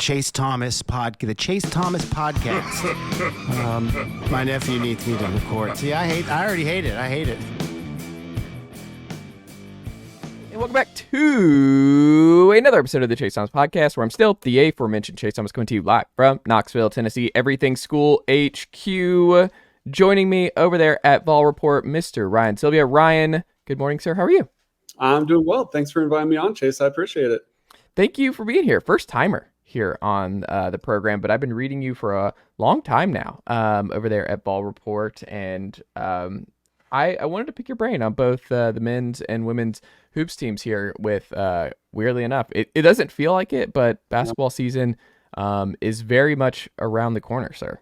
Chase Thomas podcast. My nephew needs me to record. See, I already hate it. I hate it. And welcome back to another episode of the Chase Thomas podcast, where I'm still the aforementioned Chase Thomas, coming to you live from Knoxville, Tennessee, Everything School HQ. Joining me over there at Vol Report, Mr. Ryan Sylvia. Ryan, good morning, sir. How are you? I'm doing well. Thanks for inviting me on, Chase. I appreciate it. Thank you for being here. First timer here on the program, but I've been reading you for a long time now over there at Vol Report, and I wanted to pick your brain on both the men's and women's hoops teams here with, weirdly enough, it doesn't feel like it, but basketball season is very much around the corner, sir.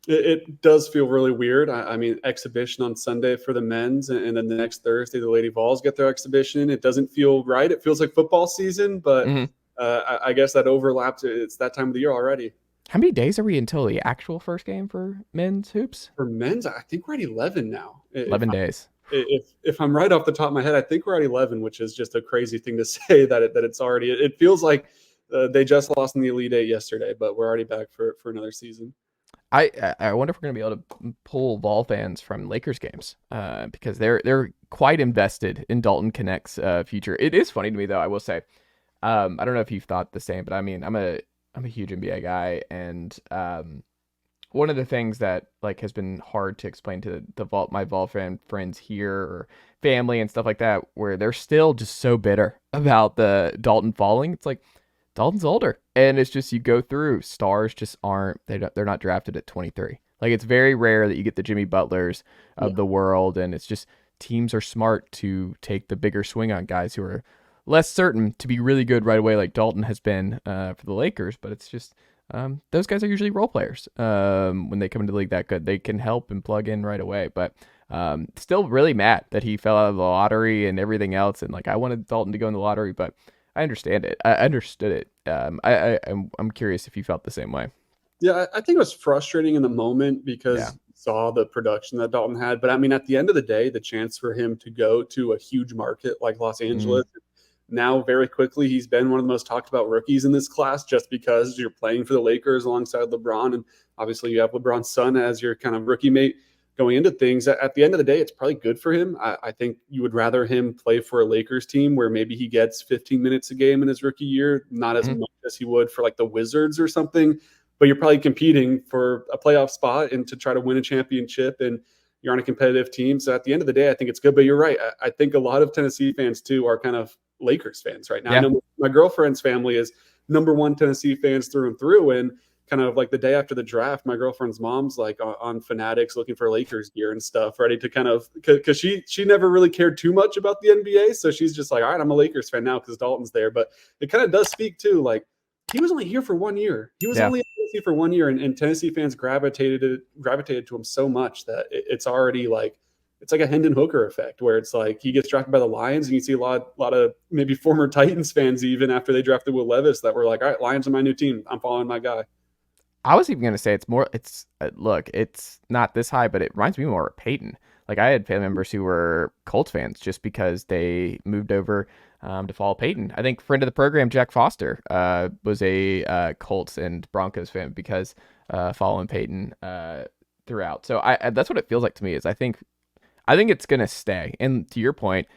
It does feel really weird. I mean, exhibition on Sunday for the men's, and then the next Thursday, the Lady Vols get their exhibition. It doesn't feel right. It feels like football season, but I guess that overlaps. It's that time of the year already. How many days are we until the actual first game for men's hoops? For men's, I think we're at 11 now. 11 days. If I'm right off the top of my head, I think we're at 11, which is just a crazy thing to say that it's already. It feels like they just lost in the Elite Eight yesterday, but we're already back for another season. I wonder if we're going to be able to pull Vol fans from Lakers games because they're quite invested in Dalton Connect's future. It is funny to me, though, I will say. I don't know if you've thought the same, but I mean, I'm a huge NBA guy, and one of the things that has been hard to explain to my Vol fan friends here or family and stuff like that, where they're still just so bitter about the Dalton falling. It's like, Dalton's older, and it's just, you go through, stars just aren't, they're not drafted at 23. It's very rare that you get the Jimmy Butlers of the world, and it's just, teams are smart to take the bigger swing on guys who are less certain to be really good right away, like Dalton has been for the Lakers. But it's just, those guys are usually role players when they come into the league that good. They can help and plug in right away, but still really mad that he fell out of the lottery and everything else, and I wanted Dalton to go in the lottery, but I understand it. I understood it. I'm curious if you felt the same way. Yeah, I think it was frustrating in the moment because you saw the production that Dalton had. But I mean, at the end of the day, the chance for him to go to a huge market like Los Angeles, now very quickly, he's been one of the most talked about rookies in this class, just because you're playing for the Lakers alongside LeBron. And obviously you have LeBron's son as your kind of rookie mate going into things. At the end of the day, it's probably good for him. I think you would rather him play for a Lakers team where maybe he gets 15 minutes a game in his rookie year, not as much as he would for the Wizards or something, but you're probably competing for a playoff spot and to try to win a championship, and you're on a competitive team. So at the end of the day, I think it's good, but you're right. I think a lot of Tennessee fans too are kind of Lakers fans right now. I know my girlfriend's family is number one Tennessee fans through and through, and kind of the day after the draft, my girlfriend's mom's on Fanatics looking for Lakers gear and stuff, ready to kind of, because she never really cared too much about the NBA. So she's just all right, I'm a Lakers fan now because Dalton's there. But it kind of does speak to he was only here for 1 year. He was only in Tennessee for 1 year, and Tennessee fans gravitated to him so much that it's already it's like a Hendon Hooker effect, where it's he gets drafted by the Lions, and you see a lot of maybe former Titans fans, even after they drafted Will Levis, that were all right, Lions are my new team. I'm following my guy. I was even going to say it's not this high, but it reminds me more of Peyton. I had family members who were Colts fans just because they moved over to follow Peyton. I think friend of the program, Jack Foster, was a Colts and Broncos fan because following Peyton throughout. So that's what it feels like to me. Is I think it's going to stay. And to your point,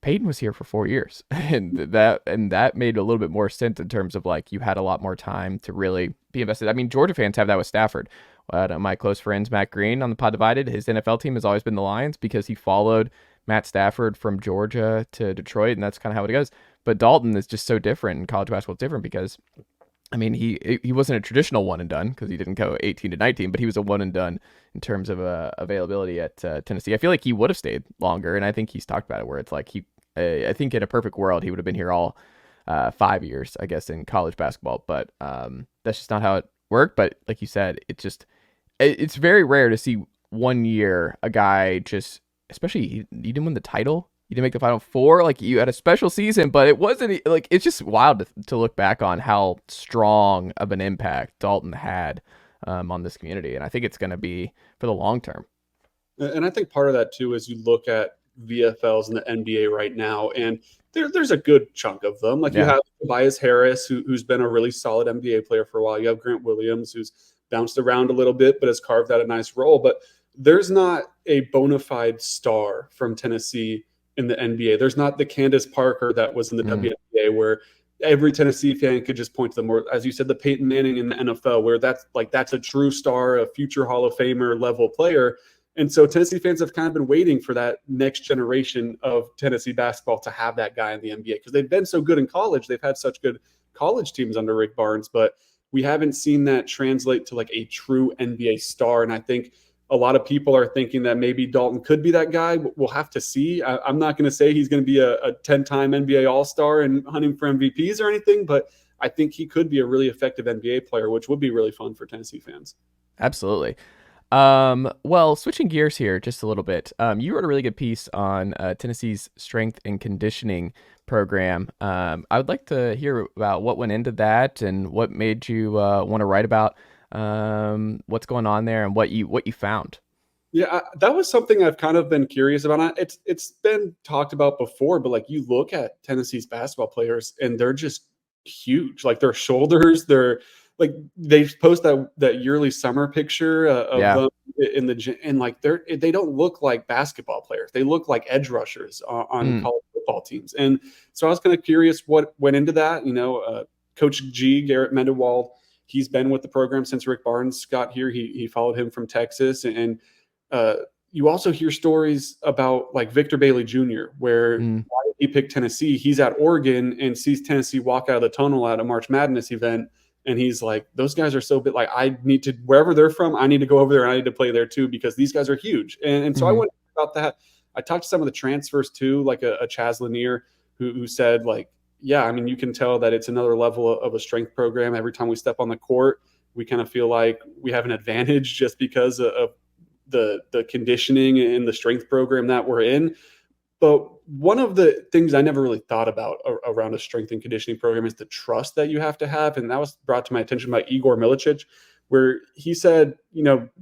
Peyton was here for 4 years, and that made a little bit more sense in terms of you had a lot more time to really be invested. I mean, Georgia fans have that with Stafford. My close friends, Matt Green on the Pod Divided, his NFL team has always been the Lions because he followed Matt Stafford from Georgia to Detroit, and that's kind of how it goes. But Dalton is just so different, and college basketball is different because, I mean, he wasn't a traditional one and done because he didn't go 18 to 19, but he was a one and done in terms of availability at Tennessee. I feel like he would have stayed longer, and I think he's talked about it where it's I think in a perfect world he would have been here all 5 years, I guess, in college basketball. But that's just not how it worked. But like you said, it's very rare to see 1 year a guy just, especially he didn't win the title. You didn't make the Final Four. You had a special season, but it wasn't it's just wild to look back on how strong of an impact Dalton had on this community. And I think it's going to be for the long term. And I think part of that too is you look at VFLs in the NBA right now, and there's a good chunk of them. Like you Yeah. have Tobias Harris, who's been a really solid NBA player for a while. You have Grant Williams, who's bounced around a little bit, but has carved out a nice role. But there's not a bona fide star from Tennessee in the NBA. There's not the Candace Parker that was in the WNBA, where every Tennessee fan could just point to them. Or, as you said, the Peyton Manning in the NFL, where that's a true star, a future Hall of Famer level player. And so Tennessee fans have kind of been waiting for that next generation of Tennessee basketball to have that guy in the NBA, because they've been so good in college. They've had such good college teams under Rick Barnes, but we haven't seen that translate to like a true NBA star. And I think a lot of people are thinking that maybe Dalton could be that guy. We'll have to see. I'm not going to say he's going to be a 10-time NBA All-Star and hunting for MVPs or anything, but I think he could be a really effective NBA player, which would be really fun for Tennessee fans. Absolutely. Well, switching gears here just a little bit. You wrote a really good piece on Tennessee's strength and conditioning program. I would like to hear about what went into that and what made you want to write about what's going on there and what you found. Yeah, that was something I've kind of been curious about. It's been talked about before, but like you look at Tennessee's basketball players and they're just huge. Like their shoulders, they're like they post that yearly summer picture of them in the gym, and like they don't look like basketball players. They look like edge rushers on college football teams. And so I was kind of curious what went into that. Coach G, Garrett Mendewald, he's been with the program since Rick Barnes got here. He followed him from Texas, and you also hear stories about like Victor Bailey Jr., where why did he picked Tennessee? He's at Oregon and sees Tennessee walk out of the tunnel at a March Madness event. And he's like, those guys are so big. Like, I need to, wherever they're from, I need to go over there and I need to play there too, because these guys are huge. And so I went about that. I talked to some of the transfers too, like a Chaz Lanier, who said, like, yeah, I mean, you can tell that it's another level of a strength program. Every time we step on the court, we kind of feel like we have an advantage just because of the conditioning and the strength program that we're in. But one of the things I never really thought about around a strength and conditioning program is the trust that you have to have. And that was brought to my attention by Igor Milicic, where he said,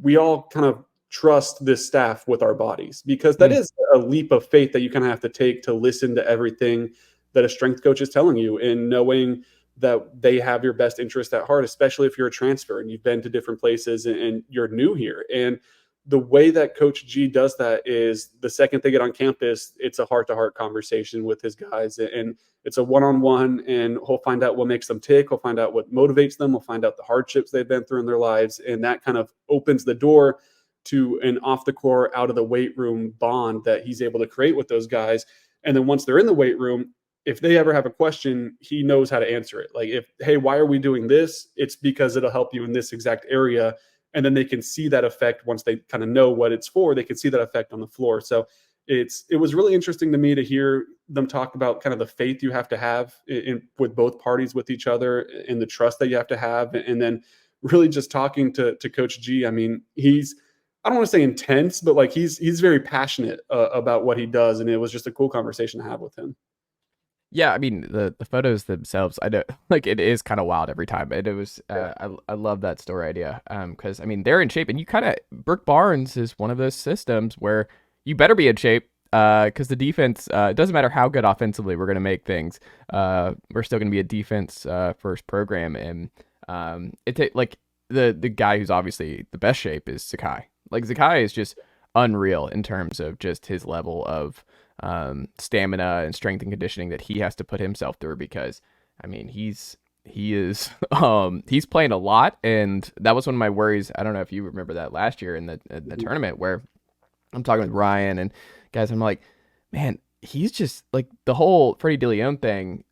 we all kind of trust this staff with our bodies, because that is a leap of faith that you kind of have to take to listen to everything that a strength coach is telling you, and knowing that they have your best interest at heart, especially if you're a transfer and you've been to different places and you're new here. And the way that Coach G does that is the second they get on campus, it's a heart-to-heart conversation with his guys, and it's a one-on-one, and he'll find out what makes them tick. He'll find out what motivates them. He'll find out the hardships they've been through in their lives, and that kind of opens the door to an off-the-court, out-of-the-weight room bond that he's able to create with those guys. And then once they're in the weight room, if they ever have a question, he knows how to answer it. Like, hey, why are we doing this? It's because it'll help you in this exact area. And then they can see that effect once they kind of know what it's for. They can see that effect on the floor. So it was really interesting to me to hear them talk about kind of the faith you have to have with both parties with each other, and the trust that you have to have. And then really just talking to Coach G. I mean, I don't want to say intense, but like he's very passionate about what he does. And it was just a cool conversation to have with him. Yeah, I mean the photos themselves, I don't like, it is kind of wild every time. It was I love that story idea, because I mean they're in shape, and you kind of, Rick Barnes is one of those systems where you better be in shape, because the defense, it doesn't matter how good offensively we're going to make things, we're still going to be a defense first program, and like the guy who's obviously the best shape is Zakai. Like Zakai is just unreal in terms of just his level of stamina and strength and conditioning that he has to put himself through, because I mean he is he's playing a lot, and that was one of my worries. I don't know if you remember that last year in the tournament, where I'm talking with Ryan and guys, I'm like, man, he's just like the whole Freddie DeLeon thing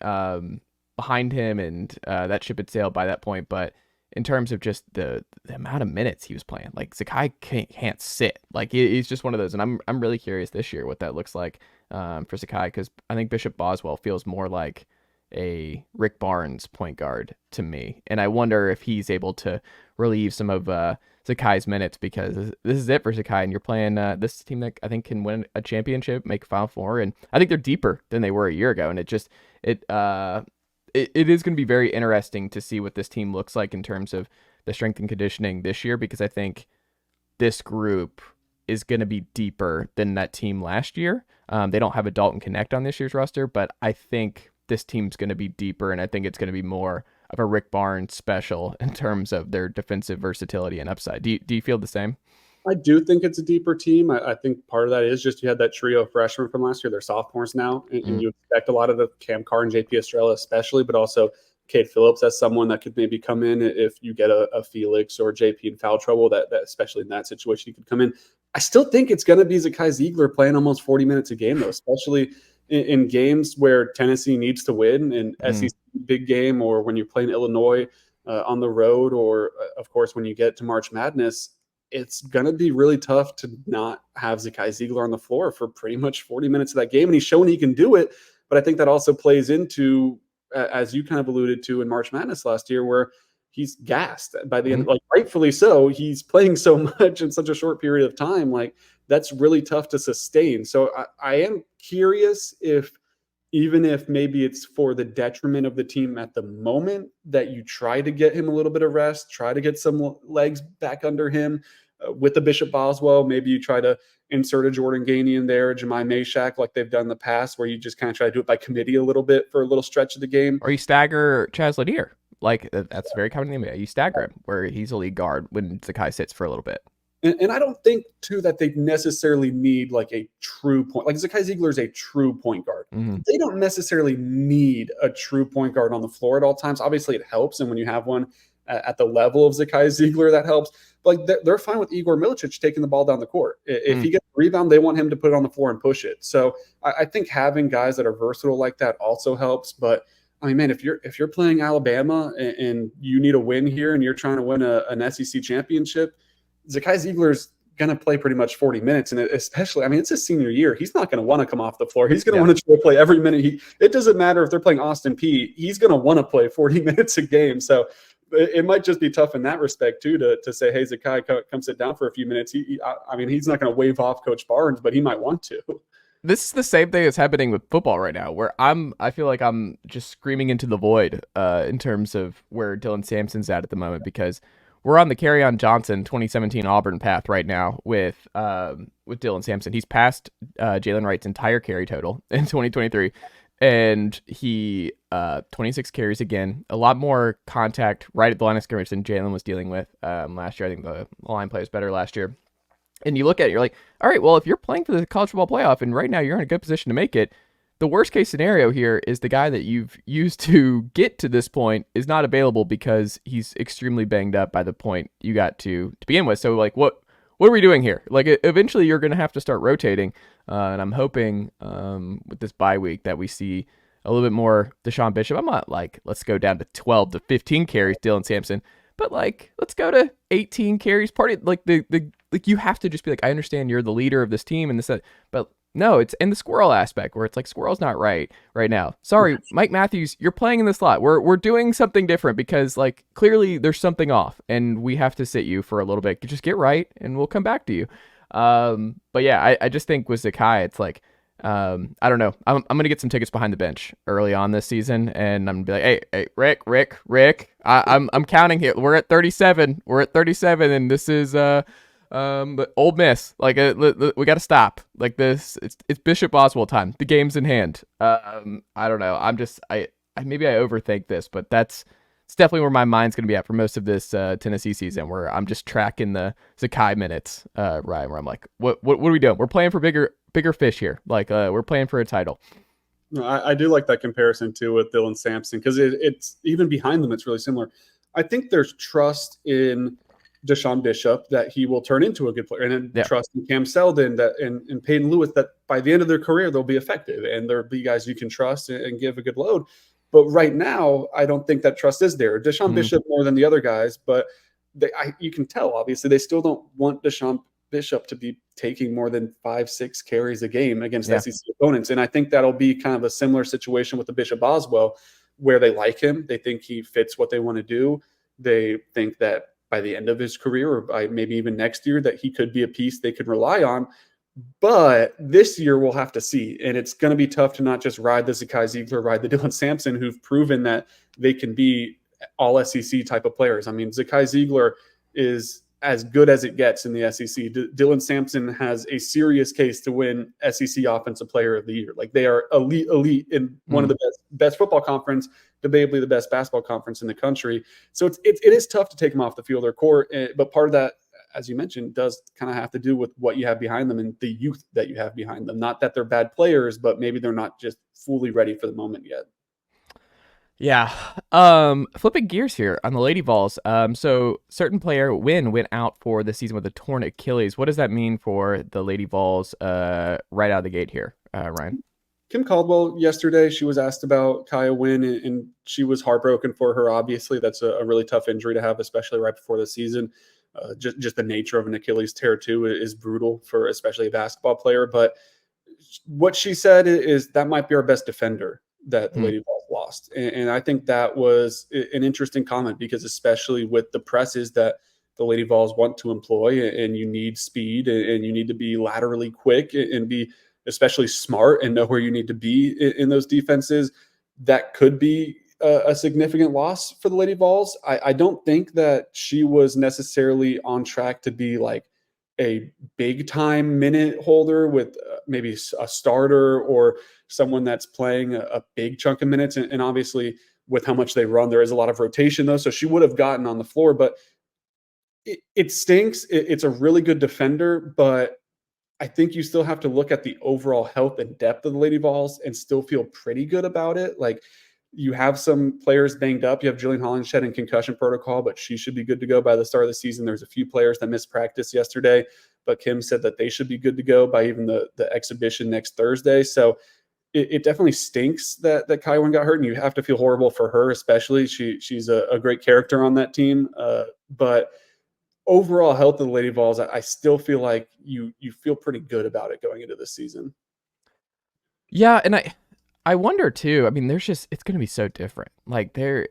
behind him, and that ship had sailed by that point. But in terms of just the amount of minutes he was playing, like Zakai can't sit. Like he's just one of those, and I'm really curious this year what that looks like for Zakai, because I think Bishop Boswell feels more like a Rick Barnes point guard to me, and I wonder if he's able to relieve some of Zakai's minutes, because this is it for Zakai, and you're playing this team that I think can win a championship, make a Final Four, and I think they're deeper than they were a year ago, and it is going to be very interesting to see what this team looks like in terms of the strength and conditioning this year, because I think this group is going to be deeper than that team last year. They don't have a Dalton Connect on this year's roster, but I think this team's going to be deeper, and I think it's going to be more of a Rick Barnes special in terms of their defensive versatility and upside. Do you feel the same? I do think it's a deeper team. I think part of that is just you had that trio of freshmen from last year. They're sophomores now, and you expect a lot of the Cam Carr and JP Estrella especially, but also Cade Phillips as someone that could maybe come in if you get a Felix or JP in foul trouble, that especially in that situation, he could come in. I still think it's going to be Zakai Ziegler playing almost 40 minutes a game, though, especially in games where Tennessee needs to win, in SEC big game, or when you're playing Illinois on the road, or, of course, when you get to March Madness. It's going to be really tough to not have Zakai Ziegler on the floor for pretty much 40 minutes of that game. And he's shown he can do it. But I think that also plays into, as you kind of alluded to in March Madness last year, where he's gassed by the end, like rightfully so. He's playing so much in such a short period of time. Like, that's really tough to sustain. So I am curious even if maybe it's for the detriment of the team at the moment, that you try to get him a little bit of rest, try to get some legs back under him with the Bishop Boswell. Maybe you try to insert a Jordan Gainey in there, Jahmai Mashack, like they've done in the past, where you just kind of try to do it by committee a little bit for a little stretch of the game. Or you stagger Chaz Lanier. Like, that's very common in the NBA. You stagger him where he's a lead guard when Zakai sits for a little bit. And I don't think, too, that they necessarily need like a true point. Like, Zakai Ziegler is a true point guard. They don't necessarily need a true point guard on the floor at all times. Obviously, it helps. And when you have one at the level of Zakai Ziegler, that helps. But like, they're fine with Igor Milicic taking the ball down the court. If he gets a rebound, they want him to put it on the floor and push it. So I think having guys that are versatile like that also helps. But I mean, man, if you're playing Alabama and you need a win here and you're trying to win an SEC championship, Zakai Ziegler's going to play pretty much 40 minutes. And especially, I mean, it's his senior year. He's not going to want to come off the floor. He's going to want to play every minute. It doesn't matter if they're playing Austin Peay. He's going to want to play 40 minutes a game. So it might just be tough in that respect, too, to say, hey, Zakai, come sit down for a few minutes. I mean, he's not going to wave off Coach Barnes, but he might want to. This is the same thing that's happening with football right now, where I feel like I'm just screaming into the void in terms of where Dylan Sampson's at the moment, because we're on the Kerryon Johnson 2017 Auburn path right now with Dylan Sampson. He's passed Jalen Wright's entire carry total in 2023, and he 26 carries again, a lot more contact right at the line of scrimmage than Jalen was dealing with last year. I think the line play was better last year. And you look at it, you're like, all right, well, if you're playing for the college football playoff and right now you're in a good position to make it, the worst case scenario here is the guy that you've used to get to this point is not available because he's extremely banged up by the point you got to begin with. So, like, what are we doing here? Like, eventually you're going to have to start rotating. And I'm hoping with this bye week that we see a little bit more Deshaun Bishop. I'm not like, let's go down to 12 to 15 carries, Dylan Sampson. But, like, let's go to 18 carries. Like you have to just be like, I understand you're the leader of this team and this, but no, it's in the Squirrel aspect where it's like Squirrel's not right now. Sorry, Mike Matthews, you're playing in the slot. We're doing something different because like clearly there's something off and we have to sit you for a little bit. Just get right and we'll come back to you. But yeah, I just think with Zakai, it's like, I don't know. I'm gonna get some tickets behind the bench early on this season, and I'm gonna be like, hey, Rick. I'm counting here. We're at 37. And this is Ole Miss. Like we got to stop. Like this, it's Bishop Oswald time. The game's in hand. I don't know. Maybe I overthink this, but it's definitely where my mind's gonna be at for most of this Tennessee season, where I'm just tracking the Zakai minutes, right? Where I'm like, what are we doing? We're playing for bigger fish here. Like we're playing for a title. No, I do like that comparison too with Dylan Sampson because it's even behind them. It's really similar. I think there's trust in Deshaun Bishop that he will turn into a good player, and trust in Cam Seldon and Peyton Lewis that by the end of their career they'll be effective and there'll be guys you can trust and give a good load. But right now, I don't think that trust is there. Deshaun Bishop more than the other guys, but you can tell obviously they still don't want Deshaun Bishop to be taking more than 5-6 carries a game against SEC opponents. And I think that'll be kind of a similar situation with the Bishop Boswell, where they like him. They think he fits what they want to do. They think that by the end of his career or by maybe even next year that he could be a piece they could rely on. But this year we'll have to see. And it's going to be tough to not just ride the Zakai Ziegler, ride the Dylan Sampson, who've proven that they can be all SEC type of players. I mean, Zakai Ziegler is as good as it gets in the SEC. Dylan Sampson has a serious case to win SEC Offensive Player of the Year. Like, they are elite in one of the best football conference, debatably the best basketball conference in the country. So it is tough to take them off the field or court. But part of that, as you mentioned, does kind of have to do with what you have behind them and the youth that you have behind them. Not that they're bad players, but maybe they're not just fully ready for the moment yet. Yeah. Flipping gears here on the Lady Vols. So certain player Wynn went out for the season with a torn Achilles. What does that mean for the Lady Vols right out of the gate here, Ryan? Kim Caldwell yesterday, she was asked about Kaiya Wynn, and she was heartbroken for her. Obviously, that's a really tough injury to have, especially right before the season. Just the nature of an Achilles tear too is brutal for especially a basketball player. But what she said is that might be our best defender that the Lady Vols lost. And I think that was an interesting comment, because especially with the presses that the Lady Vols want to employ, and you need speed, and you need to be laterally quick and be especially smart and know where you need to be in those defenses, that could be a significant loss for the Lady Vols. I don't think that she was necessarily on track to be like a big time minute holder with maybe a starter or someone that's playing a big chunk of minutes. And obviously with how much they run, there is a lot of rotation though. So she would have gotten on the floor, but it stinks. It's a really good defender, but I think you still have to look at the overall health and depth of the Lady Vols and still feel pretty good about it. Like, you have some players banged up. You have Jillian Hollingshead in concussion protocol, but she should be good to go by the start of the season. There's a few players that missed practice yesterday, but Kim said that they should be good to go by even the exhibition next Thursday. So it definitely stinks that Kaiya Wynn got hurt, and you have to feel horrible for her, especially. She's a great character on that team. But overall health of the Lady Vols, I still feel like you feel pretty good about it going into this season. Yeah, and I wonder too. I mean, it's going to be so different. Like there's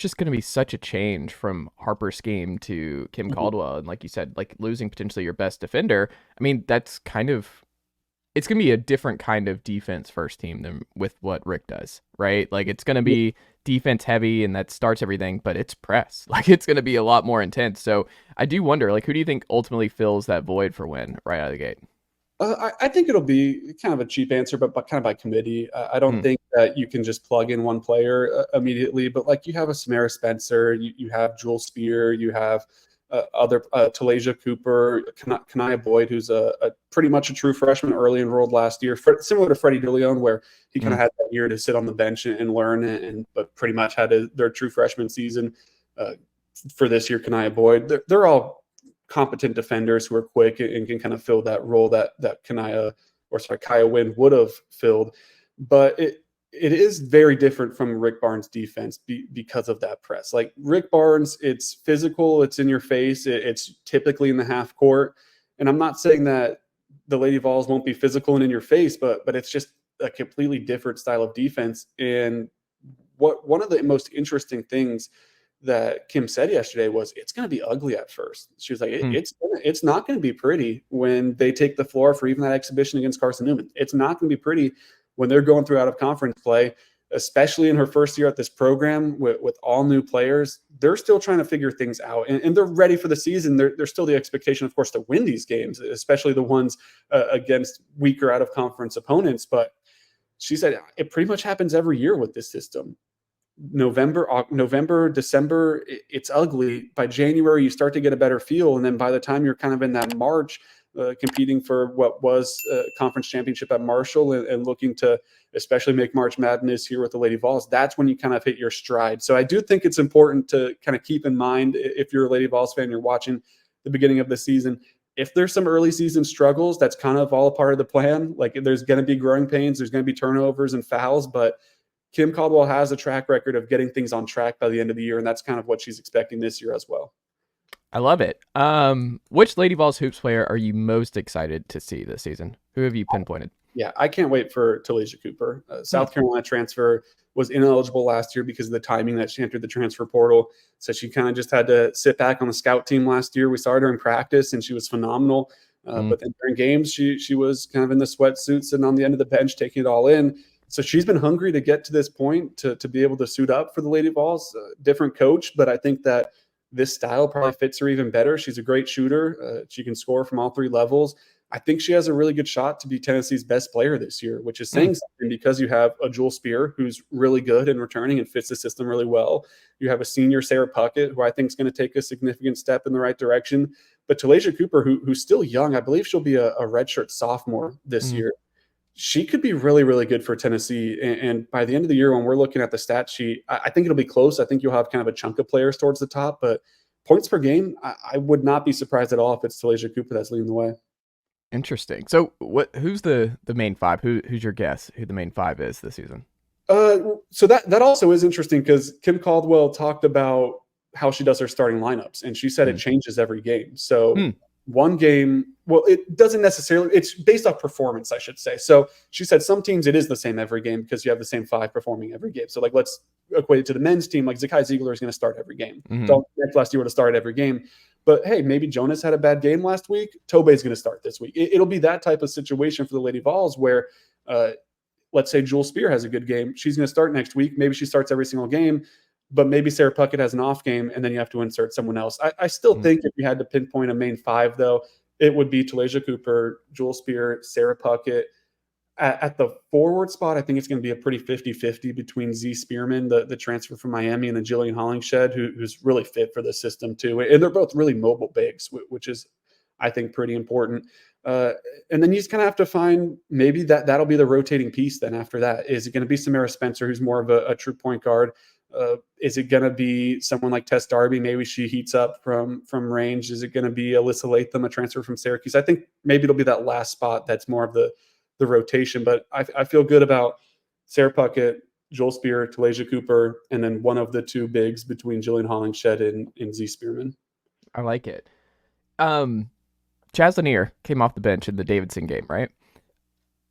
just going to be such a change from Harper's scheme to Kim Caldwell, and like you said, like losing potentially your best defender. I mean, it's going to be a different kind of defense first team than with what Rick does, right? Like it's going to be defense heavy, and that starts everything, but it's press. Like it's going to be a lot more intense. So I do wonder, like, who do you think ultimately fills that void for Wynn right out of the gate? I think it'll be kind of a cheap answer, but kind of by committee. I don't think that you can just plug in one player immediately, but like you have a Samara Spencer, you have Jewel Spear, you have other Talaysia Cooper, Kanaya Boyd, who's a pretty much a true freshman, early enrolled last year, similar to Freddie DeLeon, where he kind of had that year to sit on the bench and learn, but pretty much had their true freshman season for this year. Kanaya Boyd, they're all competent defenders who are quick and can kind of fill that role that Kaiya Wynn would have filled. But it is very different from Rick Barnes' defense because of that press. Like Rick Barnes, it's physical, it's in your face, it's typically in the half court. And I'm not saying that the Lady Vols won't be physical and in your face, but it's just a completely different style of defense. And one of the most interesting things that Kim said yesterday was, it's going to be ugly at first. She was like, it's not going to be pretty when they take the floor for even that exhibition against Carson Newman. It's not going to be pretty when they're going through out of conference play, especially in her first year at this program with all new players. They're still trying to figure things out, and they're ready for the season. There's still the expectation, of course, to win these games, especially the ones against weaker out of conference opponents. But she said it pretty much happens every year with this system. November, December, it's ugly. By January, you start to get a better feel. And then by the time you're kind of in that March, competing for what was a conference championship at Marshall and looking to especially make March Madness here with the Lady Vols, that's when you kind of hit your stride. So I do think it's important to kind of keep in mind, if you're a Lady Vols fan, you're watching the beginning of the season, if there's some early season struggles, that's kind of all a part of the plan. Like there's going to be growing pains, there's going to be turnovers and fouls, but Kim Caldwell has a track record of getting things on track by the end of the year, and that's kind of what she's expecting this year as well. I love it. Which Lady Vols hoops player are you most excited to see this season? Who have you pinpointed? Yeah, I can't wait for Talaysia Cooper. South Carolina transfer, was ineligible last year because of the timing that she entered the transfer portal. So she kind of just had to sit back on the scout team last year. We saw her in practice, and she was phenomenal. But then during games, she was kind of in the sweatsuit, sitting on the end of the bench, taking it all in. So she's been hungry to get to this point to be able to suit up for the Lady Vols. Different coach, but I think that this style probably fits her even better. She's a great shooter. She can score from all three levels. I think she has a really good shot to be Tennessee's best player this year, which is saying something because you have a Jewel Spear who's really good in returning and fits the system really well. You have a senior Sarah Puckett, who I think is going to take a significant step in the right direction. But Talaysia Cooper, who's still young, I believe she'll be a redshirt sophomore this year. She could be really, really good for Tennessee. And by the end of the year, when we're looking at the stat sheet, I think it'll be close. I think you'll have kind of a chunk of players towards the top. But points per game, I would not be surprised at all if it's Talaysia Cooper that's leading the way. Interesting. So who's the main five? Who's your guess who the main five is this season? So that also is interesting because Kim Caldwell talked about how she does her starting lineups, and she said it changes every game. So one game, well, it doesn't necessarily, it's based off performance, I should say. So she said some teams it is the same every game because you have the same five performing every game. So like let's equate it to the men's team, like Zakai Ziegler is going to start every game. Dalton Sexton last year would have started every game. But hey, maybe Jonas had a bad game last week. Tobey's going to start this week. It'll be that type of situation for the Lady Vols where let's say Jewel Spear has a good game. She's going to start next week. Maybe she starts every single game, but maybe Sarah Puckett has an off game and then you have to insert someone else. I still think if you had to pinpoint a main five, though, it would be Talaysia Cooper, Jewel Spear, Sarah Puckett. At the forward spot, I think it's going to be a pretty 50-50 between Z Spearman, the transfer from Miami, and then Jillian Hollingshed, who's really fit for the system too. And they're both really mobile bigs, which is, I think, pretty important. And then you just kind of have to find maybe that'll be the rotating piece then after that. Is it going to be Samara Spencer, who's more of a true point guard? Is it going to be someone like Tess Darby? Maybe she heats up from range. Is it going to be Alyssa Latham, a transfer from Syracuse? I think maybe it'll be that last spot that's more of the rotation, but I feel good about Sarah Puckett, Jewel Spear, Talaysia Cooper, and then one of the two bigs between Jillian Hollingshed and Z Spearman. I like it. Chaz Lanier came off the bench in the Davidson game, right?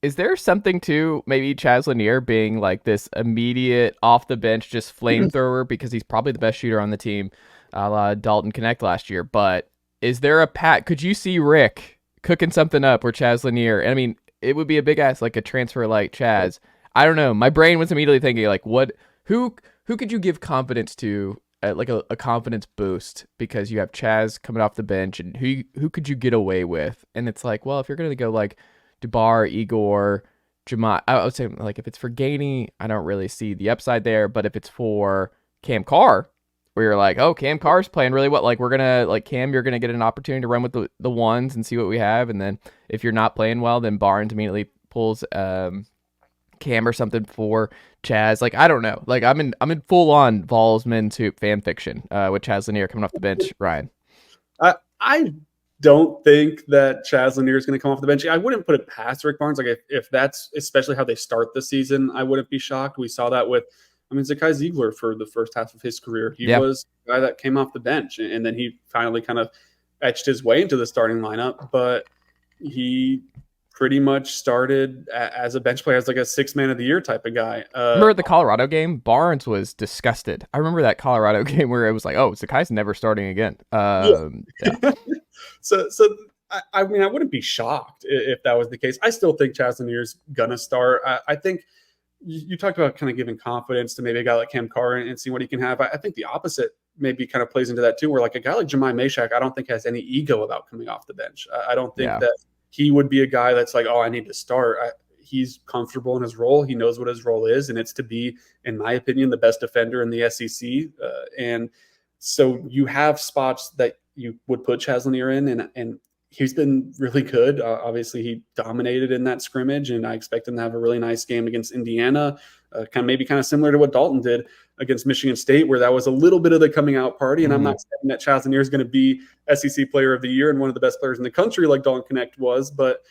Is there something to maybe Chaz Lanier being like this immediate off the bench, just flamethrower because he's probably the best shooter on the team, a la Dalton Connect last year? But is there a pat? Could you see Rick cooking something up or Chaz Lanier? I mean, it would be a big ass, like a transfer like Chaz. I don't know. My brain was immediately thinking like, who could you give confidence to, like a confidence boost because you have Chaz coming off the bench, and who could you get away with? And it's like, well, if you're going to go like Dubar, Igor, Jahmai, I would say like if it's for Gainey, I don't really see the upside there. But if it's for Cam Carr, where you're like, oh, Cam Carr's playing really well. Like, we're going to, like, Cam, you're going to get an opportunity to run with the ones and see what we have. And then if you're not playing well, then Barnes immediately pulls Cam or something for Chaz. Like, I don't know. Like, I'm in full on Vols men's hoop fan fiction with Chaz Lanier coming off the bench. Ryan. I don't think that Chaz Lanier is going to come off the bench. I wouldn't put it past Rick Barnes. Like, if that's especially how they start the season, I wouldn't be shocked. We saw that with Zakai Ziegler for the first half of his career. He was a guy that came off the bench, and then he finally kind of etched his way into the starting lineup. But he pretty much started as a bench player, as like a 6 man of the year type of guy. Remember the Colorado game? Barnes was disgusted. I remember that Colorado game where it was like, oh, Zakai's never starting again. So I mean, I wouldn't be shocked if that was the case. I still think Chaz Lanier's gonna start. I think you talked about kind of giving confidence to maybe a guy like Cam Carr and seeing what he can have. I think the opposite maybe kind of plays into that too, where like a guy like Jahmai Mashack, I don't think has any ego about coming off the bench. I don't think that he would be a guy that's like, oh, I need to start. He's comfortable in his role. He knows what his role is, and it's to be, in my opinion, the best defender in the SEC. And so you have spots that you would put Chaz Lanier in, and he's been really good. Obviously, he dominated in that scrimmage, and I expect him to have a really nice game against Indiana, kind of similar to what Dalton did against Michigan State, where that was a little bit of the coming out party. And I'm not saying that Chaz Lanier is going to be SEC Player of the Year and one of the best players in the country like Dalton Connect was, but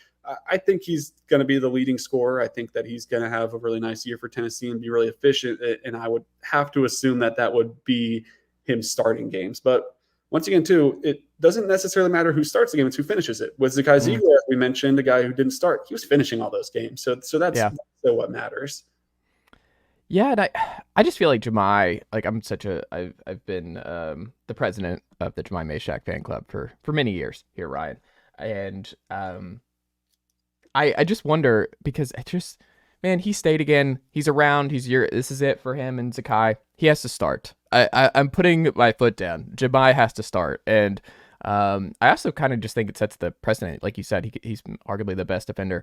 I think he's going to be the leading scorer. I think that he's going to have a really nice year for Tennessee and be really efficient. And I would have to assume that would be him starting games. But once again, too, it doesn't necessarily matter who starts the game, it's who finishes it. With Zakai Ziegler, as we mentioned, a guy who didn't start, he was finishing all those games. So that's still what matters. Yeah, and I just feel like Jahmai, like I've been the president of the Jahmai Mashack fan club for many years here, Ryan. And I just wonder, because man, he stayed again. He's around. This is it for him and Zakai. He has to start. I'm putting my foot down. Jahmai has to start, and I also kind of just think it sets the precedent. Like you said, he's arguably the best defender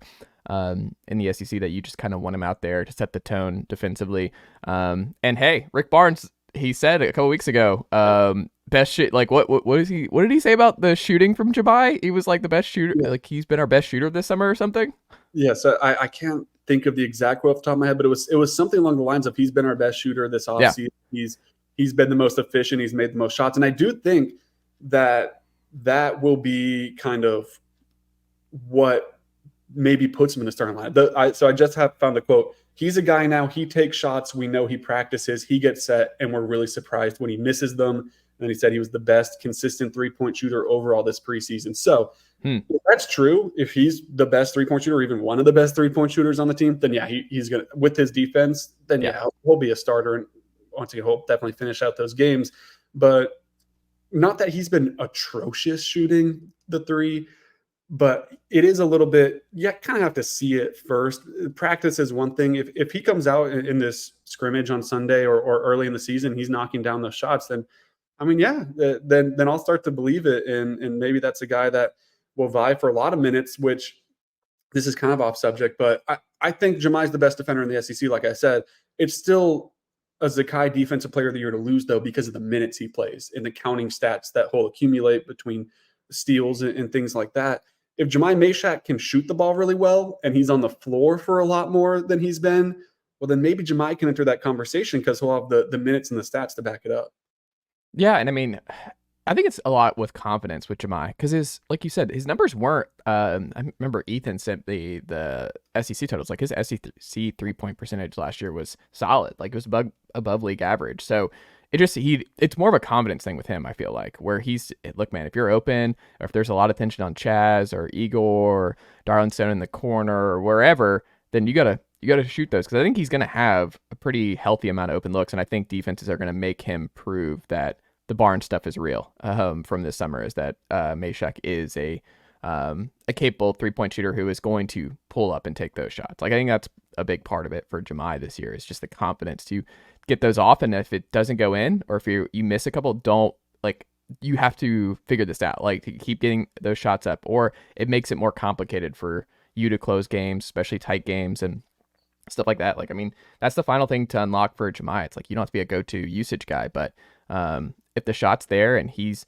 in the SEC. That you just kind of want him out there to set the tone defensively. And hey, Rick Barnes, he said a couple weeks ago, best shit. Like what is he? What did he say about the shooting from Jahmai? He was like the best shooter. Like he's been our best shooter this summer or something. Yeah, so I can't think of the exact quote off the top of my head, but it was something along the lines of he's been our best shooter this offseason. Yeah. He's been the most efficient. He's made the most shots, and I do think that will be kind of what maybe puts him in the starting line. So I just found the quote. He's a guy now. He takes shots. We know he practices. He gets set, and we're really surprised when he misses them. And he said he was the best consistent three-point shooter overall this preseason. So if that's true, if he's the best three-point shooter, or even one of the best three-point shooters on the team, then yeah, he's going to, with his defense, then yeah, he'll be a starter. And once again, he'll definitely finish out those games. But not that he's been atrocious shooting the three, but it is a little bit, you kind of have to see it first. Practice is one thing. If he comes out in this scrimmage on Sunday or early in the season, he's knocking down those shots, then I mean, yeah, then I'll start to believe it. And maybe that's a guy that will vie for a lot of minutes, which this is kind of off subject, but I think Jahmai's the best defender in the SEC. Like I said, it's still a Zakai defensive player of the year to lose, though, because of the minutes he plays and the counting stats that will accumulate between steals and things like that. If Jahmai Mashack can shoot the ball really well and he's on the floor for a lot more than he's been, well, then maybe Jahmai can enter that conversation because he'll have the minutes and the stats to back it up. Yeah, and I mean, I think it's a lot with confidence with Jahmai because like you said, his numbers weren't. I remember Ethan sent the SEC totals. Like his SEC 3-point percentage last year was solid. Like it was above league average. So it's more of a confidence thing with him. I feel like where look, man, if you're open or if there's a lot of tension on Chaz or Igor or Darlin Stone in the corner or wherever, then you gotta shoot those because I think he's gonna have a pretty healthy amount of open looks, and I think defenses are gonna make him prove that the Barnes stuff is real. From this summer is that Mashack is a capable 3-point shooter who is going to pull up and take those shots. Like I think that's a big part of it for Jahmai this year is just the confidence to get those off, and if it doesn't go in or if you miss a couple, you have to figure this out. Like to keep getting those shots up, or it makes it more complicated for you to close games, especially tight games and stuff like that. Like, I mean, that's the final thing to unlock for Jahmai. It's like, you don't have to be a go-to usage guy, but if the shot's there and he's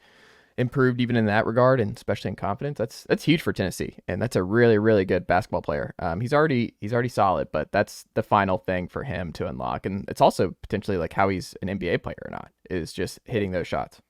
improved even in that regard, and especially in confidence, that's huge for Tennessee. And that's a really, really good basketball player. He's already solid, but that's the final thing for him to unlock. And it's also potentially like how he's an NBA player or not, is just hitting those shots.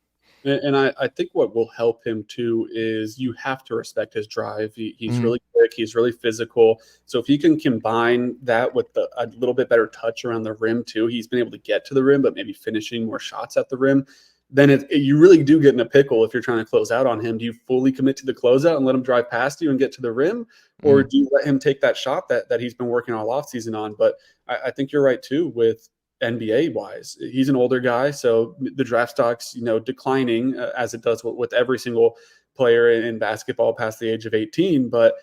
And I think what will help him too is you have to respect his drive. He's really quick. He's really physical. So if he can combine that with a little bit better touch around the rim too, he's been able to get to the rim, but maybe finishing more shots at the rim, then you really do get in a pickle if you're trying to close out on him. Do you fully commit to the closeout and let him drive past you and get to the rim? Or do you let him take that shot that he's been working all offseason on? But I think you're right too with NBA wise. He's an older guy, so the draft stock's declining as it does with every single player in basketball past the age of 18. But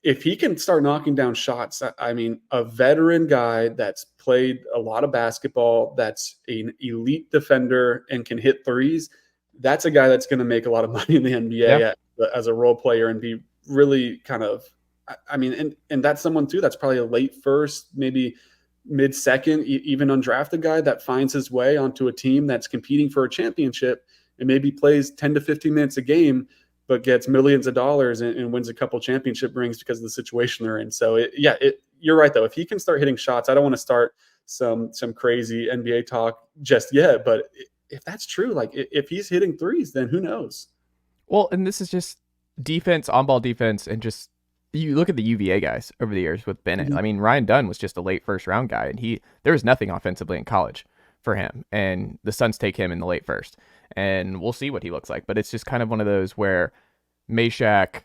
if he can start knocking down shots, I mean, a veteran guy that's played a lot of basketball, that's an elite defender and can hit threes, that's a guy that's going to make a lot of money in the NBA as a role player and be really kind of, I mean, and that's someone too that's probably a late first, maybe mid-second, even undrafted guy that finds his way onto a team that's competing for a championship and maybe plays 10 to 15 minutes a game, but gets millions of dollars and wins a couple championship rings because of the situation they're in. So you're right though. If he can start hitting shots, I don't want to start some crazy NBA talk just yet, but if that's true, like if he's hitting threes, then who knows? Well, and this is just defense, on-ball defense, and just you look at the UVA guys over the years with Bennett. I mean, Ryan Dunn was just a late first round guy, and there was nothing offensively in college for him. And the Suns take him in the late first, and we'll see what he looks like. But it's just kind of one of those where Mashack,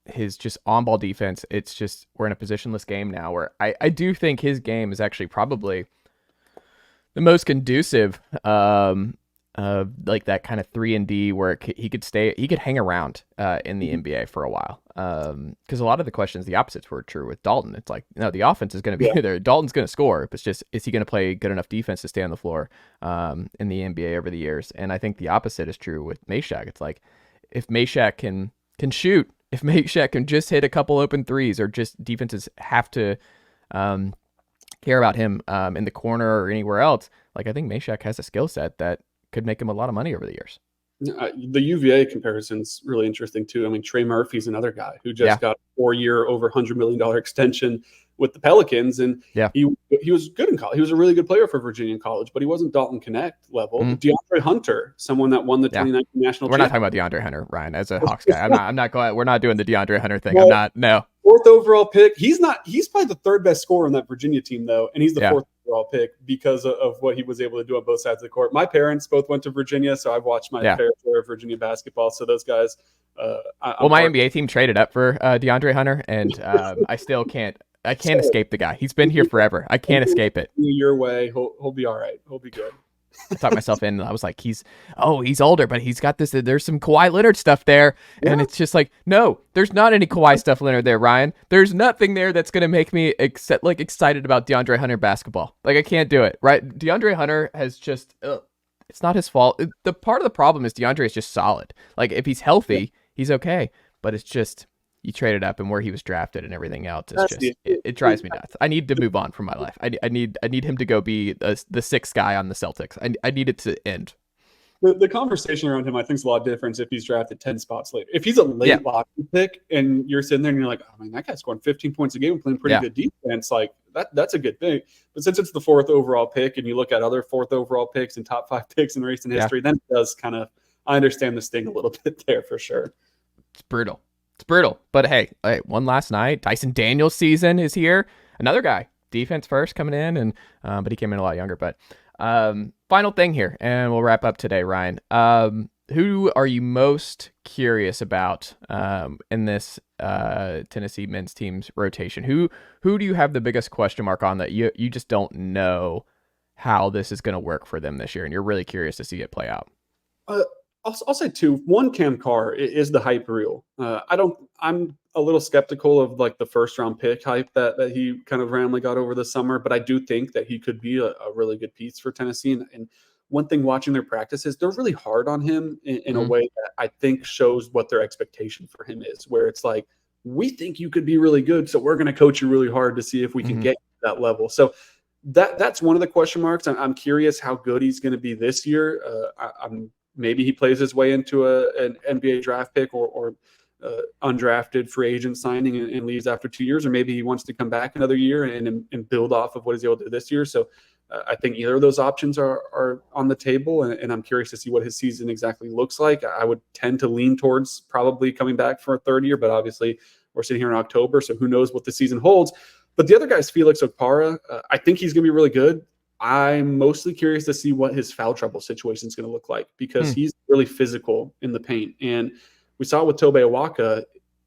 his just on-ball defense, it's just we're in a positionless game now where I do think his game is actually probably the most conducive like that kind of 3-and-D where he could hang around in the NBA for a while. Because a lot of the questions, the opposites were true with Dalton. It's like, no, the offense is going to be there. Dalton's going to score, but it's just, is he going to play good enough defense to stay on the floor in the NBA over the years? And I think the opposite is true with Mashack. It's like, if Mashack can shoot, if Mashack can just hit a couple open threes, or just defenses have to care about him in the corner or anywhere else, like I think Mashack has a skill set that could make him a lot of money over the years. The UVA comparison's really interesting too. I mean, Trey Murphy's another guy who just got a 4-year, over $100 million extension with the Pelicans, and he was good in college. He was a really good player for Virginia in college, but he wasn't Dalton Connect level. DeAndre Hunter, someone that won the 2019 national. We're not talking about DeAndre Hunter, Ryan, as a Hawks guy. I'm not going. We're not doing the DeAndre Hunter thing. Well, I'm not. No. 4th overall pick. He's probably the 3rd best scorer on that Virginia team, though, and he's the 4th overall pick because of what he was able to do on both sides of the court. My parents both went to Virginia, so I've watched my fair share of Virginia basketball. So those guys. My NBA team traded up for DeAndre Hunter, and I still can't. I can't escape the guy. He's been here forever. I can't escape it. Your way, he'll be all right. He'll be good. I talked myself in, and I was like, he's older, but he's got this. There's some Kawhi Leonard stuff there, and it's just like, no, there's not any Kawhi stuff Leonard there, Ryan. There's nothing there that's gonna make me excited about DeAndre Hunter basketball. Like, I can't do it. Right? DeAndre Hunter has just. It's not his fault. The part of the problem is DeAndre is just solid. Like, if he's healthy, he's okay, but it's just. You traded up, and where he was drafted and everything else is just it drives me nuts. I need to move on from my life. I need him to go be the 6th guy on the Celtics. I need it to end. The conversation around him, I think, is a lot different if he's drafted 10 spots later. If he's a late lottery pick and you're sitting there and you're like, oh man, that guy's scoring 15 points a game and playing pretty good defense, like that's a good thing. But since it's the 4th overall pick and you look at other 4th overall picks and top 5 picks in recent history, then it does kind of, I understand the sting a little bit there for sure. It's brutal. It's brutal. But hey, one last night, Dyson Daniels' season is here. Another guy, defense first coming in, and but he came in a lot younger. But final thing here, and we'll wrap up today, Ryan. Who are you most curious about in this Tennessee men's team's rotation? Who do you have the biggest question mark on that you just don't know how this is going to work for them this year, and you're really curious to see it play out? I'll say 2. One, Cam Carr is the hype real. I'm a little skeptical of like the 1st round pick hype that he kind of randomly got over the summer, but I do think that he could be a really good piece for Tennessee. And one thing watching their practices, they're really hard on him in a way that I think shows what their expectation for him is, where it's like, we think you could be really good, so we're going to coach you really hard to see if we can get you to that level. So that's one of the question marks. I'm curious how good he's going to be this year. Maybe he plays his way into an NBA draft pick or undrafted free agent signing and leaves after 2 years, or maybe he wants to come back another year and build off of what he's able to do this year. So I think either of those options are on the table, and I'm curious to see what his season exactly looks like. I would tend to lean towards probably coming back for a 3rd year, but obviously we're sitting here in October, so who knows what the season holds. But the other guy is Felix Okpara. I think he's going to be really good. I'm mostly curious to see what his foul trouble situation is going to look like, because he's really physical in the paint. And we saw with Tobe Awaka,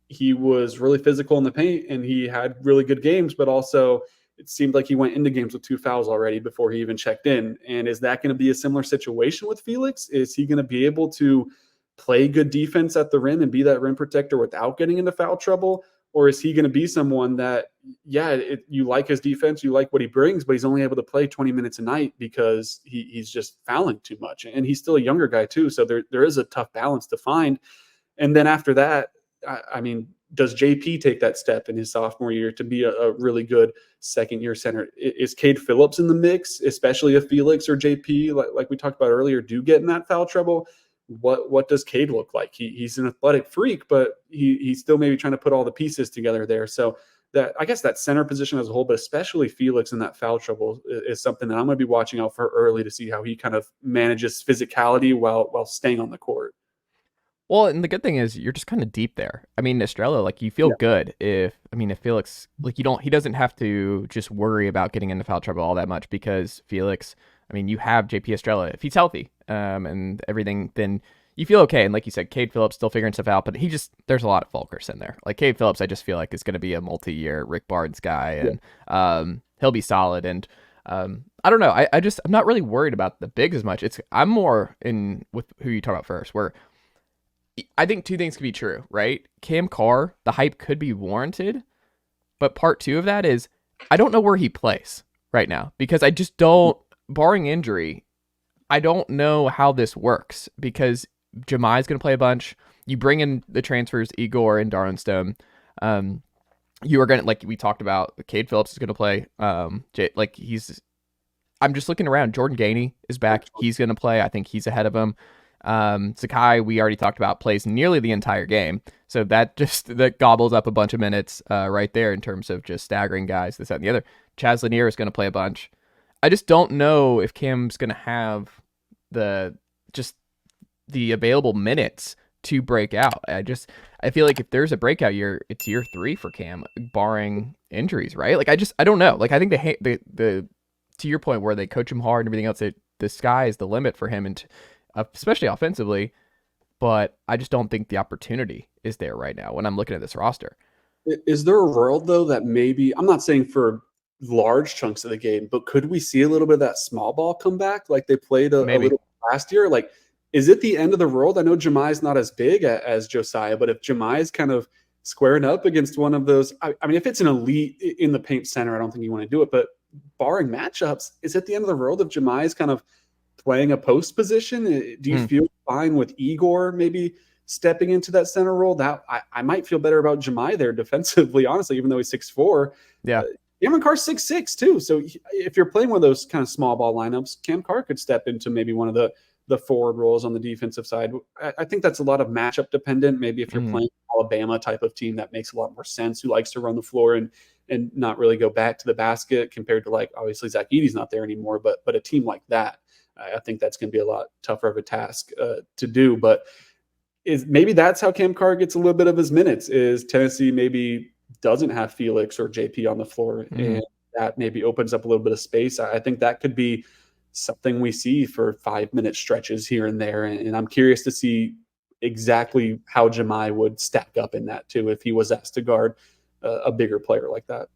he was really physical in the paint and he had really good games, but also it seemed like he went into games with 2 fouls already before he even checked in. And is that going to be a similar situation with Felix? Is he going to be able to play good defense at the rim and be that rim protector without getting into foul trouble? Or is he going to be someone that, you like his defense, you like what he brings, but he's only able to play 20 minutes a night because he's just fouling too much. And he's still a younger guy too. So there is a tough balance to find. And then after that, I mean, does JP take that step in his sophomore year to be a really good second-year center? Is Cade Phillips in the mix, especially if Felix or JP, like we talked about earlier, do get in that foul trouble? What does Cade look like? He's an athletic freak, but he's still maybe trying to put all the pieces together there. So that, I guess, that center position as a whole, but especially Felix in that foul trouble is something that I'm going to be watching out for early to see how he kind of manages physicality while staying on the court. Well, and the good thing is you're just kind of deep there. I mean, Estrella, like, you feel good if Felix, like, he doesn't have to just worry about getting into foul trouble all that much, because Felix, I mean, you have JP Estrella. If he's healthy and everything, then you feel okay. And like you said, Cade Phillips still figuring stuff out, but there's a lot of Fulkers in there. Like Cade Phillips, I just feel like is going to be a multi-year Rick Barnes guy, and he'll be solid. And I don't know. I'm not really worried about the bigs as much. I'm more in with who you talk about first, where I think two things could be true, right? Cam Carr, the hype could be warranted, but part two of that is I don't know where he plays right now because I just don't, barring injury, I don't know how this works because Jahmai's going to play a bunch. You bring in the transfers, Igor and Darnstone. You are going to, like we talked about, Cade Phillips is going to play. I'm just looking around. Jordan Gainey is back. He's going to play. I think he's ahead of him. Sakai, we already talked about, plays nearly the entire game. So that gobbles up a bunch of minutes right there in terms of just staggering guys, this, that, and the other. Chaz Lanier is going to play a bunch. I just don't know if Cam's going to have the available minutes to break out. I feel like if there's a breakout year, it's year 3 for Cam, barring injuries, right? Like I don't know. Like I think the to your point where they coach him hard and everything else, the sky is the limit for him, and especially offensively. But I just don't think the opportunity is there right now when I'm looking at this roster. Is there a world though that maybe, I'm not saying for large chunks of the game, but could we see a little bit of that small ball come back like they played a little last year? Like, is it the end of the world? I know Jahmai's not as big as Josiah, but if Jahmai's kind of squaring up against one of those, I mean, if it's an elite in the paint center, I don't think you want to do it. But barring matchups, is it the end of the world if Jahmai's kind of playing a post position? Do you feel fine with Igor maybe stepping into that center role? That I might feel better about Jahmai there defensively, honestly, even though he's 6'4". Yeah. Cameron Carr's 6'6" too. So if you're playing one of those kind of small ball lineups, Cam Carr could step into maybe one of the forward roles on the defensive side. I think that's a lot of matchup dependent. Maybe if you're playing Alabama type of team, that makes a lot more sense, who likes to run the floor and not really go back to the basket, compared to, like, obviously Zach Edey's not there anymore, but a team like that, I think that's going to be a lot tougher of a task to do. But maybe that's how Cam Carr gets a little bit of his minutes, is Tennessee maybe doesn't have Felix or JP on the floor, and that maybe opens up a little bit of space. I think that could be something we see for 5-minute stretches here and there. And I'm curious to see exactly how Jahmai would stack up in that too, if he was asked to guard a bigger player like that.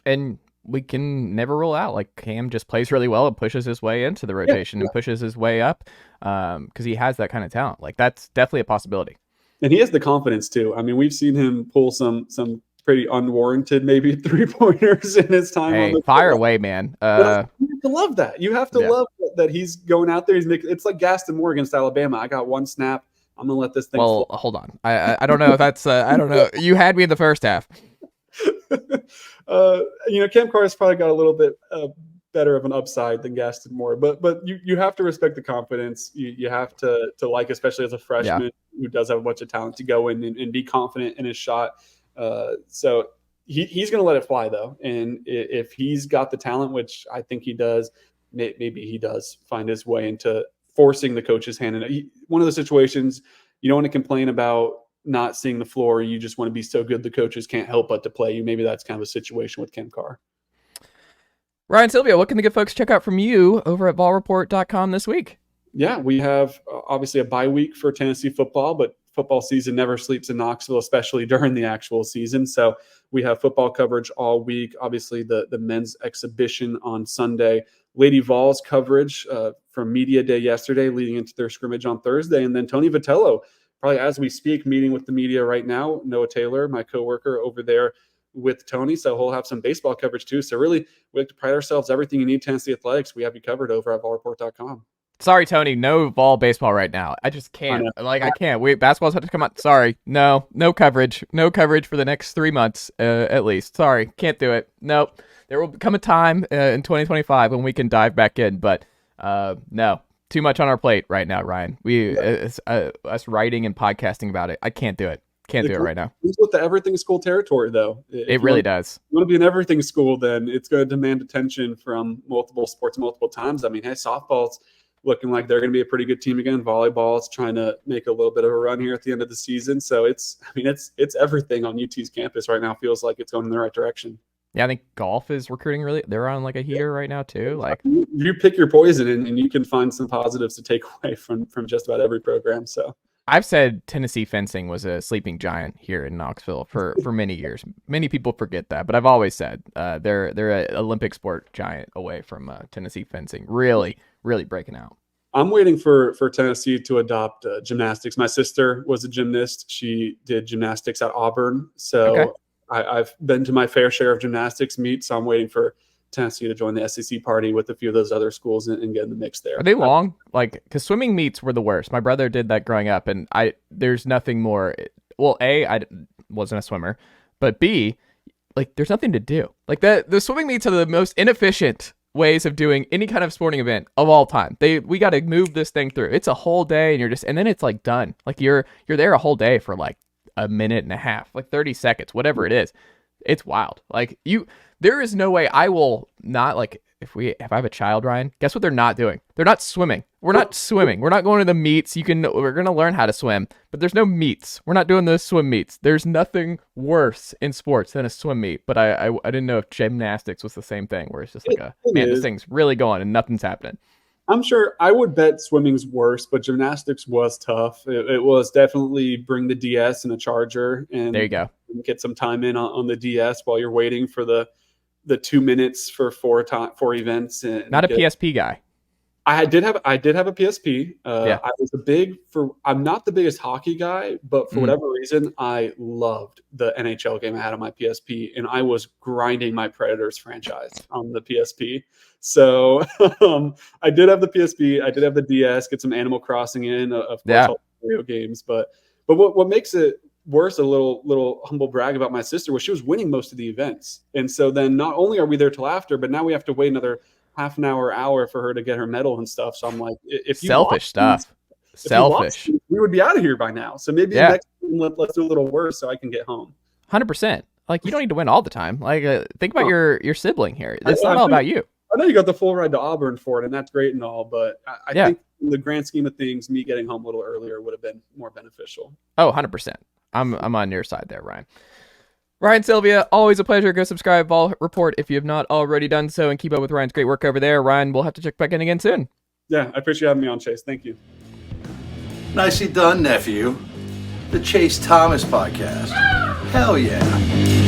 And we can never rule out, like, Cam just plays really well and pushes his way into the rotation and pushes his way up because he has that kind of talent. Like, that's definitely a possibility. And he has the confidence too. I mean, we've seen him pull some pretty unwarranted maybe 3-pointers in his time. Hey, fire away, man. You have to love that. You have to love that he's going out there. He's making, it's like Gaston Moore against Alabama. I got one snap. I'm gonna let this thing. Well, hold on. I don't know if that's. I don't know. You had me in the first half. Cam Carr's probably got a little bit better of an upside than Gaston Moore, but you have to respect the confidence. You have to like, especially as a freshman who does have a bunch of talent, to go in and be confident in his shot. So he's going to let it fly though. And if he's got the talent, which I think he does, maybe he does find his way into forcing the coach's hand. And one of the situations, you don't want to complain about not seeing the floor. You just want to be so good the coaches can't help but to play you. Maybe that's kind of a situation with Cam Carr. Ryan, Sylvia, what can the good folks check out from you over at volreport.com this week? Yeah, we have obviously a bye week for Tennessee football, but football season never sleeps in Knoxville, especially during the actual season. So we have football coverage all week. Obviously, the men's exhibition on Sunday, Lady Vols coverage from Media Day yesterday, leading into their scrimmage on Thursday. And then Tony Vitello, probably as we speak, meeting with the media right now. Noah Taylor, my coworker over there with Tony. So he'll have some baseball coverage too. So really, we have to pride ourselves. Everything you need Tennessee athletics, we have you covered over at volreport.com. Sorry, Tony, no Vol baseball right now. I just can't. I can't. Basketball's had to come out. Sorry. No coverage. No coverage for the next 3 months, at least. Sorry. Can't do it. Nope. There will come a time in 2025 when we can dive back in, but no. Too much on our plate right now, Ryan. Us writing and podcasting about it. I can't do it. Can't do it right now. It's with the everything school territory, though. It really does. If you want to be an everything school, then it's going to demand attention from multiple sports multiple times. I mean, hey, softball's looking like they're going to be a pretty good team again. Volleyball is trying to make a little bit of a run here at the end of the season. So it's everything on UT's campus right now. Feels like it's going in the right direction. Yeah, I think golf is recruiting really. They're on like a heater right now too. Like, you pick your poison, and you can find some positives to take away from just about every program. So I've said Tennessee fencing was a sleeping giant here in Knoxville for many years. Many people forget that, but I've always said they're an Olympic sport giant away from Tennessee fencing. Really, really breaking out. I'm waiting for Tennessee to adopt gymnastics. My sister was a gymnast. She did gymnastics at Auburn. So Okay. I've been to my fair share of gymnastics meets. So I'm waiting for Tennessee to join the SEC party with a few of those other schools and get in the mix there. Are they long? Like, because swimming meets were the worst. My brother did that growing up, and there's nothing more. Well, A, I wasn't a swimmer, but B, like, there's nothing to do. Like, the swimming meets are the most inefficient ways of doing any kind of sporting event of all time. We got to move this thing through. It's a whole day, and then it's like done. Like, you're there a whole day for like a minute and a half, like 30 seconds, whatever it is. It's wild. Like, there is no way I will not, like, if I have a child, Ryan, guess what they're not doing? They're not swimming. We're not swimming. We're not going to the meets. We're going to learn how to swim, but there's no meets. We're not doing those swim meets. There's nothing worse in sports than a swim meet, but I didn't know if gymnastics was the same thing, where it's just like this thing's really going and nothing's happening. I'm sure I would bet swimming's worse, but gymnastics was tough. It was definitely bring the DS and a charger and there you go. Get some time in on the DS while you're waiting for the 2 minutes for four events. And not a PSP guy. I did have a PSP. Yeah. I'm not the biggest hockey guy, but for whatever reason, I loved the NHL game I had on my PSP, and I was grinding my Predators franchise on the PSP. So I did have the PSP. I did have the DS, get some Animal Crossing in, of course, all the video games. But what makes it worse, a little humble brag about my sister, was she was winning most of the events. And so then not only are we there till after, but now we have to wait another half an hour for her to get her medal and stuff. So I'm like, if you selfish stuff, selfish, we would be out of here by now. So maybe next time, let's do a little worse so I can get home. 100%. Like, you don't need to win all the time. Like, think about your sibling here. It's not all about you. I know you got the full ride to Auburn for it, and that's great and all, but I think in the grand scheme of things, me getting home a little earlier would have been more beneficial. Oh, 100%. I'm on your side there, Ryan. Ryan, Sylvia, always a pleasure. Go subscribe, Vol Report, if you have not already done so, and keep up with Ryan's great work over there. Ryan, we'll have to check back in again soon. Yeah, I appreciate having me on, Chase. Thank you. Nicely done, nephew. The Chase Thomas Podcast. Hell yeah.